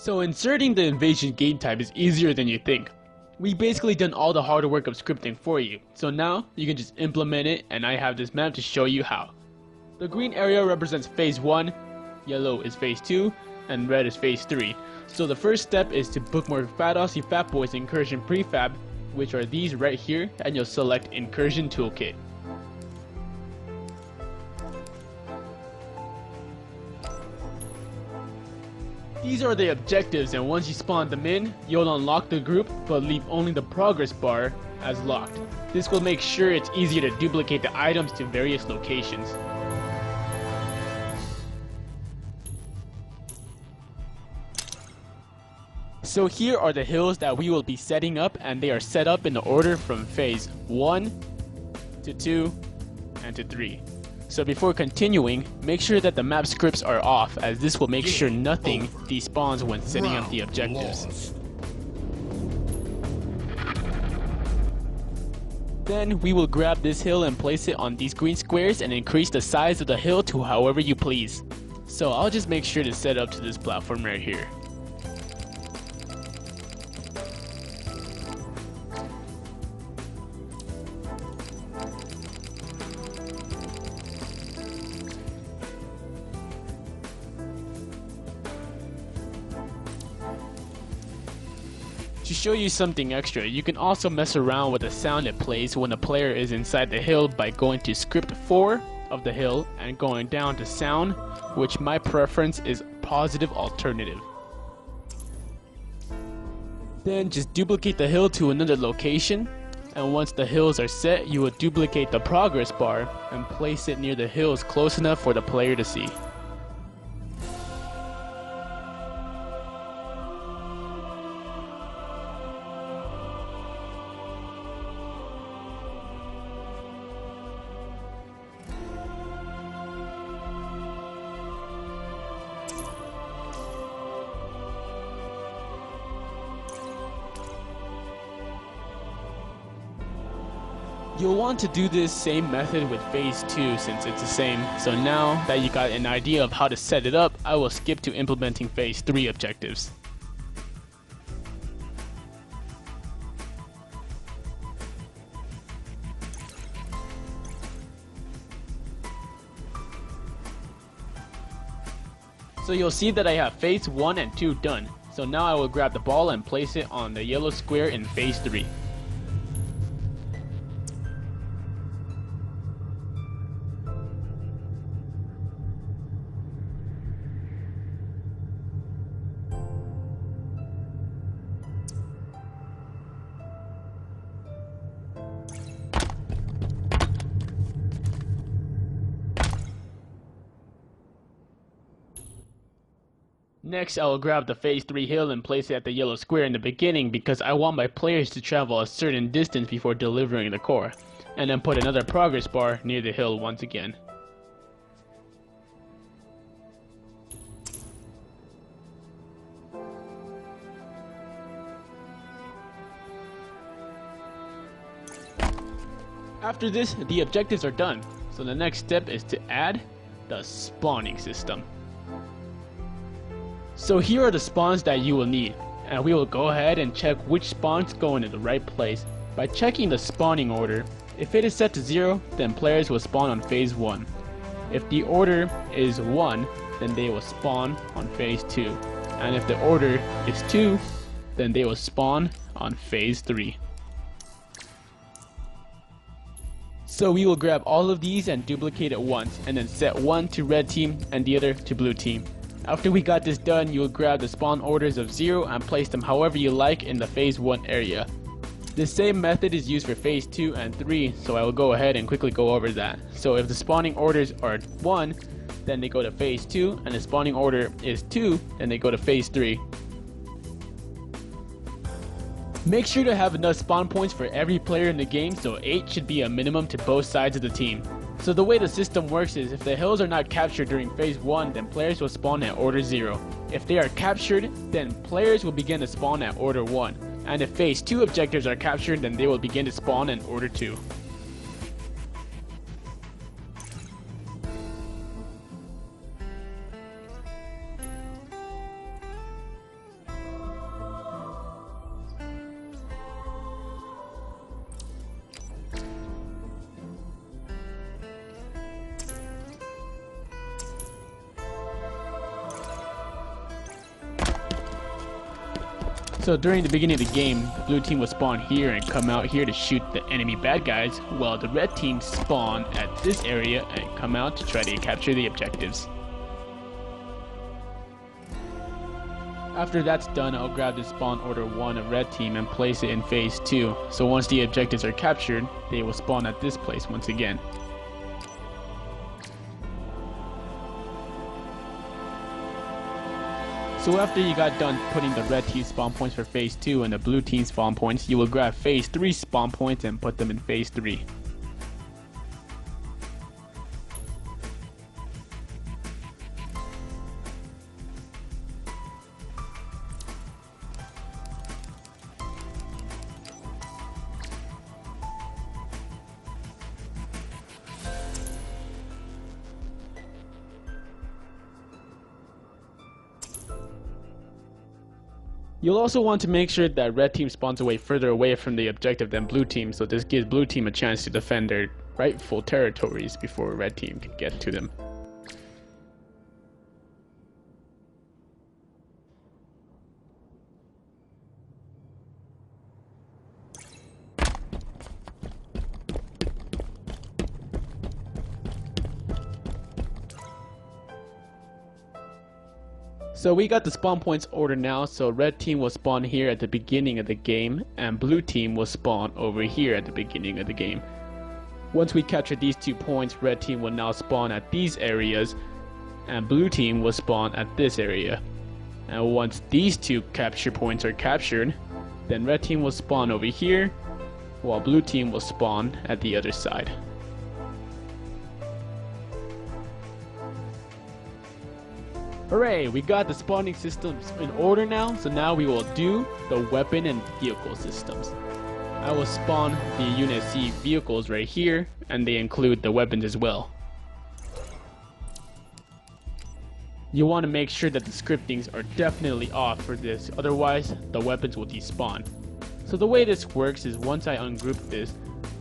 So inserting the invasion game type is easier than you think. We basically done all the hard work of scripting for you, so now you can just implement it, and I have this map to show you how. The green area represents phase 1, yellow is phase 2, and red is phase 3. So the first step is to bookmark Fat Aussie Fat Boy's Incursion Prefab, which are these right here, and you'll select Incursion Toolkit. These are the objectives, and once you spawn them in, you'll unlock the group, but leave only the progress bar as locked. This will make sure it's easier to duplicate the items to various locations. So here are the hills that we will be setting up, and they are set up in the order from phase 1 to 2 and to 3. So before continuing, make sure that the map scripts are off, as this will make sure nothing despawns when setting up the objectives. Then we will grab this hill and place it on these green squares and increase the size of the hill to however you please. So I'll just make sure to set up to this platform right here. To show you something extra, you can also mess around with the sound it plays when a player is inside the hill by going to script 4 of the hill and going down to sound, which my preference is positive alternative. Then just duplicate the hill to another location, and once the hills are set, you will duplicate the progress bar and place it near the hills close enough for the player to see. You'll want to do this same method with phase 2 since it's the same. So now that you got an idea of how to set it up, I will skip to implementing phase 3 objectives. So you'll see that I have phase 1 and 2 done. So now I will grab the ball and place it on the yellow square in phase 3. Next, I will grab the phase 3 hill and place it at the yellow square in the beginning because I want my players to travel a certain distance before delivering the core, and then put another progress bar near the hill once again. After this, the objectives are done, so the next step is to add the spawning system. So here are the spawns that you will need, and we will go ahead and check which spawns go into the right place by checking the spawning order. If it is set to 0, then players will spawn on phase 1. If the order is 1, then they will spawn on phase 2. And if the order is 2, then they will spawn on phase 3. So we will grab all of these and duplicate it once, and then set one to red team and the other to blue team. After we got this done, you will grab the spawn orders of 0 and place them however you like in the phase 1 area. The same method is used for phase 2 and 3, so I will go ahead and quickly go over that. So if the spawning orders are 1, then they go to phase 2, and the spawning order is 2, then they go to phase 3. Make sure to have enough spawn points for every player in the game, so 8 should be a minimum to both sides of the team. So the way the system works is if the hills are not captured during phase 1, then players will spawn at order 0. If they are captured, then players will begin to spawn at order 1. And if phase 2 objectives are captured, then they will begin to spawn in order 2. So during the beginning of the game, the blue team will spawn here and come out here to shoot the enemy bad guys, while the red team spawn at this area and come out to try to capture the objectives. After that's done, I'll grab the spawn order 1 of red team and place it in phase 2, so once the objectives are captured, they will spawn at this place once again. So after you got done putting the red team spawn points for phase 2 and the blue team spawn points, you will grab phase 3 spawn points and put them in phase 3. You'll also want to make sure that red team spawns further away from the objective than blue team, so this gives blue team a chance to defend their rightful territories before red team can get to them. So we got the spawn points ordered now, so red team will spawn here at the beginning of the game, and blue team will spawn over here at the beginning of the game. Once we capture these 2 points, red team will now spawn at these areas, and blue team will spawn at this area. And once these 2 capture points are captured, then red team will spawn over here, while blue team will spawn at the other side. Hooray, we got the spawning systems in order now, so now we will do the weapon and vehicle systems. I will spawn the Unit C vehicles right here, and they include the weapons as well. You want to make sure that the scriptings are definitely off for this, otherwise the weapons will despawn. So the way this works is once I ungroup this,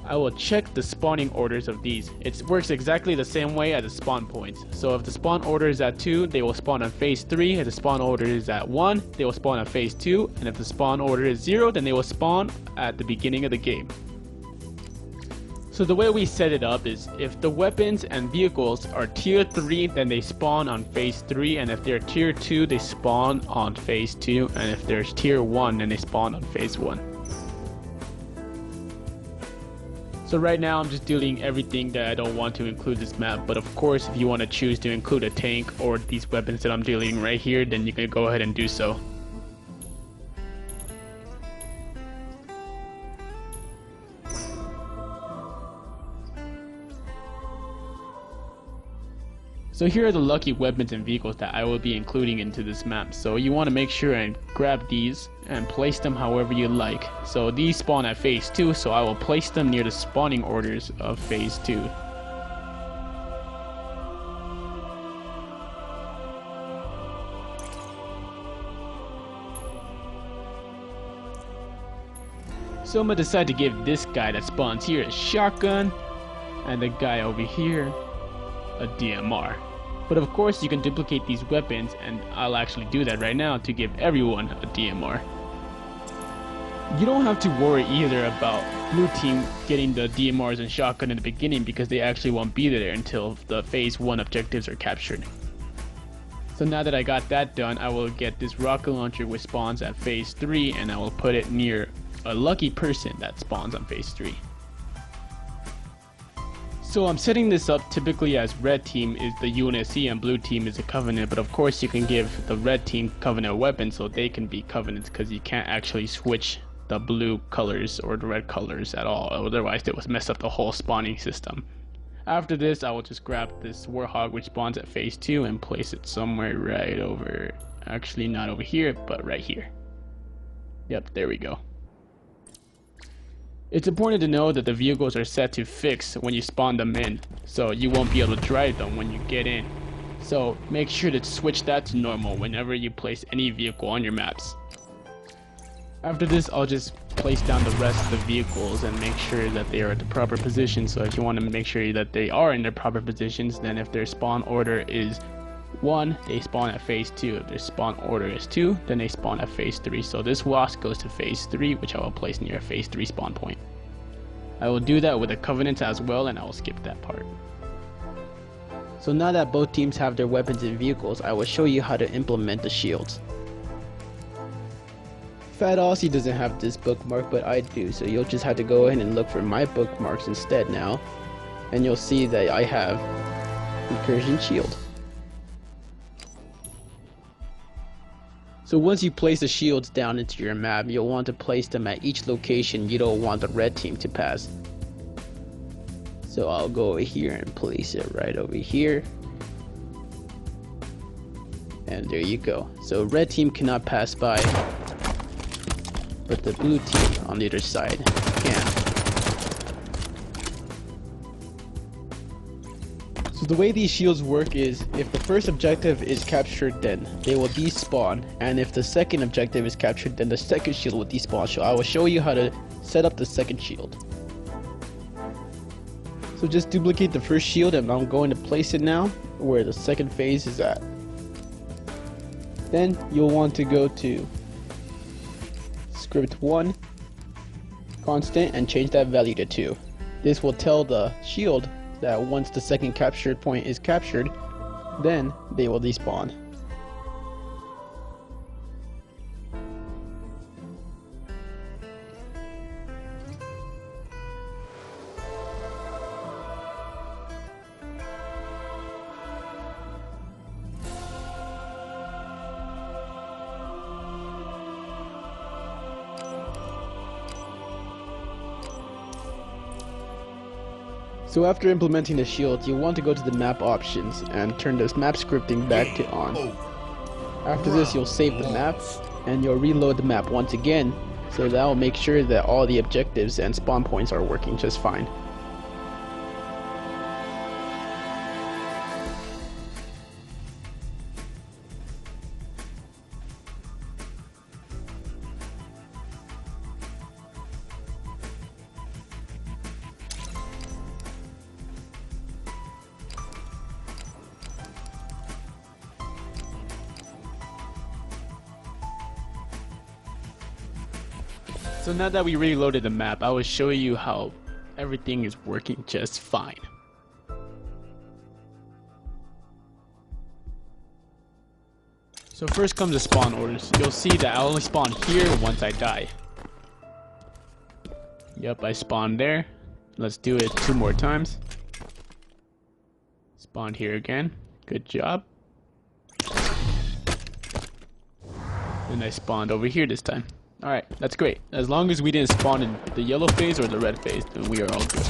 I will check the spawning orders of these. It works exactly the same way as the spawn points. So if the spawn order is at 2, they will spawn on phase 3. If the spawn order is at 1, they will spawn on phase 2. And if the spawn order is 0, then they will spawn at the beginning of the game. So the way we set it up is if the weapons and vehicles are tier 3, then they spawn on phase 3. And if they're tier 2, they spawn on phase 2. And if there's tier 1, then they spawn on phase 1. So right now I'm just deleting everything that I don't want to include this map, but of course if you want to choose to include a tank or these weapons that I'm deleting right here, then you can go ahead and do so. So here are the lucky weapons and vehicles that I will be including into this map. So you want to make sure and grab these and place them however you like. So these spawn at phase 2, so I will place them near the spawning orders of phase 2. So I'm going to decide to give this guy that spawns here a shotgun, and the guy over here a DMR. But of course you can duplicate these weapons, and I'll actually do that right now to give everyone a DMR. You don't have to worry either about blue team getting the DMRs and shotgun in the beginning, because they actually won't be there until the phase 1 objectives are captured. So now that I got that done, I will get this rocket launcher which spawns at phase 3, and I will put it near a lucky person that spawns on phase 3. So I'm setting this up typically as red team is the UNSC and blue team is a Covenant, but of course you can give the red team Covenant weapons so they can be Covenants, because you can't actually switch the blue colors or the red colors at all, otherwise it would mess up the whole spawning system. After this I will just grab this Warthog which spawns at phase 2 and place it somewhere right over, actually not over here, but right here. Yep, there we go. It's important to know that the vehicles are set to fixed when you spawn them in, so you won't be able to drive them when you get in. So make sure to switch that to normal whenever you place any vehicle on your maps. After this I'll just place down the rest of the vehicles and make sure that they are at the proper position. So if you want to make sure that they are in their proper positions, then if their spawn order is 1, they spawn at phase 2. If their spawn order is 2, then they spawn at phase 3. So this wasp goes to phase 3, which I will place near a phase 3 spawn point. I will do that with the Covenant as well, and I will skip that part. So now that both teams have their weapons and vehicles, I will show you how to implement the shields. Fat Aussie doesn't have this bookmark, but I do, so you'll just have to go ahead and look for my bookmarks instead now, and you'll see that I have Recursion Shield. So once you place the shields down into your map, you'll want to place them at each location you don't want the red team to pass. So I'll go over here and place it right over here. And there you go. So red team cannot pass by, but the blue team on the other side can. So the way these shields work is, if the first objective is captured, then they will despawn, and if the second objective is captured, then the second shield will despawn. So I will show you how to set up the second shield. So just duplicate the first shield, and I'm going to place it now where the second phase is at. Then you'll want to go to script 1 constant and change that value to 2. This will tell the shield that once the second captured point is captured, then they will despawn. So after implementing the shield, you'll want to go to the map options and turn this map scripting back to on. After this, you'll save the map and you'll reload the map once again, so that will make sure that all the objectives and spawn points are working just fine. So now that we reloaded the map, I will show you how everything is working just fine. So first comes the spawn orders. You'll see that I only spawn here once I die. Yep, I spawned there. Let's do it 2 more times. Spawn here again. Good job. And I spawned over here this time. Alright, that's great. As long as we didn't spawn in the yellow phase or the red phase, then we are all good.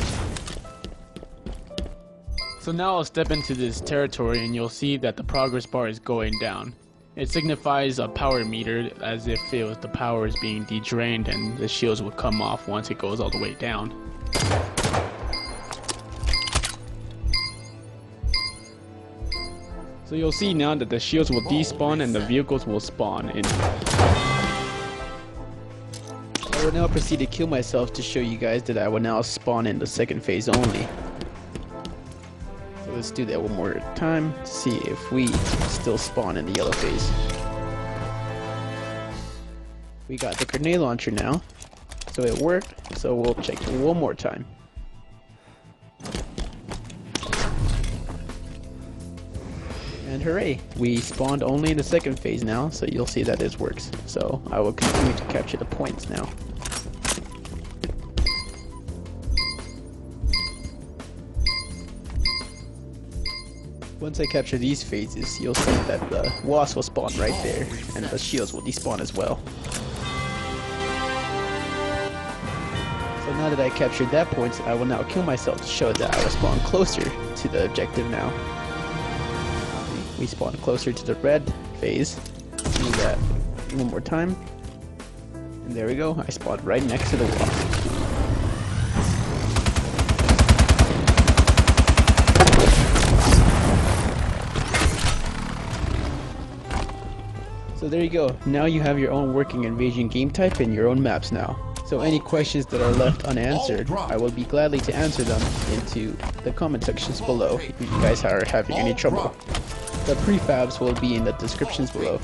So now I'll step into this territory and you'll see that the progress bar is going down. It signifies a power meter, as if it was the power is being de-drained, and the shields will come off once it goes all the way down. So you'll see now that the shields will despawn and the vehicles will spawn in. I will now proceed to kill myself to show you guys that I will now spawn in the second phase only. So let's do that one more time to see if we still spawn in the yellow phase. We got the grenade launcher now, so it worked, so we'll check it one more time. And hooray, we spawned only in the second phase now, so you'll see that this works. So I will continue to capture the points now. Once I capture these phases, you'll see that the wasp will spawn right there, and the shields will despawn as well. So now that I captured that point, I will now kill myself to show that I will spawn closer to the objective now. We spawn closer to the red phase. Do that one more time. And there we go, I spawned right next to the wasp. So there you go, now you have your own working invasion game type and your own maps now. So any questions that are left unanswered, I will be gladly to answer them into the comment sections below if you guys are having any trouble. The prefabs will be in the descriptions below.